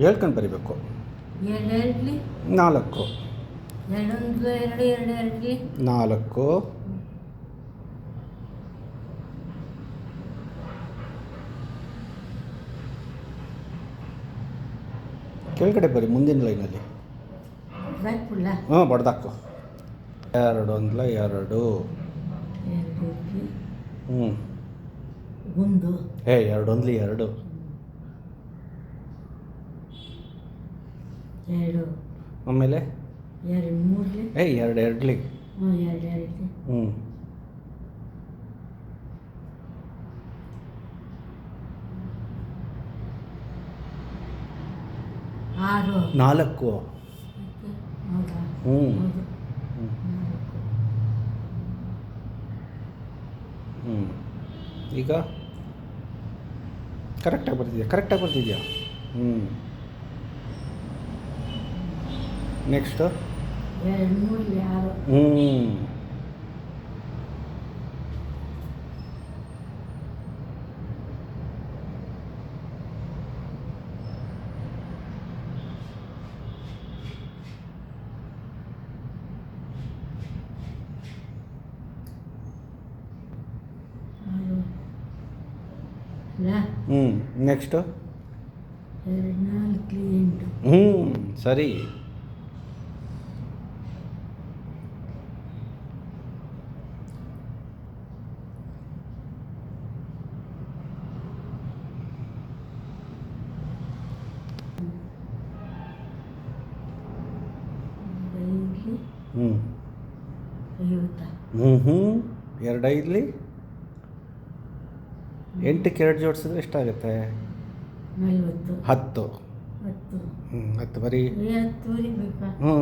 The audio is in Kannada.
ಹೇಳ್ಕೊಂಡು ಬರಿಬೇಕು. ಎರಡು ಎರಡ್ಲಿ 4 ಎರಡೊಂದು ಎರಡು ಎರಡು ಎರಡ್ಲಿ 4 ಕೆಳಗಡೆ ಬರಿ ಮುಂದಿನ ಲೈನಲ್ಲಿ. ಬರ್ಪುಲ್ಲ ಹ್ಞೂ ಬಡ್ದಾಕು. 2 1 2 ಎರಡು ಹ್ಞೂ ಒಂದು 2 1 2 ಎರಡು ಆಮೇಲೆ ಎರಡು ಮೂರ್ಲಿ 2 2 ಹ್ಞೂ ಎರಡು ಎರಡ್ಲಿ ಹ್ಞೂ 6 4 ಹೌದಾ ಹ್ಞೂ ಹೌದು ಹ್ಞೂ 4 ಹ್ಞೂ ಈಗ ಕರೆಕ್ಟಾಗಿ ಬರ್ತಿದ್ಯಾ ಹ್ಞೂ ನೆಕ್ಸ್ಟು ಎರಡು ಮೂರ್ಲಿ 6 ಹ್ಞೂ 6 ಅಲ್ಲ ಹ್ಞೂ ನೆಕ್ಸ್ಟು 2 4 8 ಹ್ಞೂ ಸರಿ. ಐದ್ಲಿ ಹ್ಞೂ 50 2 5 8ಕ್ಕೆ 2 ಜೋಡಿಸಿದ್ರೆ ಎಷ್ಟಾಗುತ್ತೆ? 40 10. 10 10 ಬರೀ. 10 ಬರಿಬೇಕಾ? ಹ್ಞೂ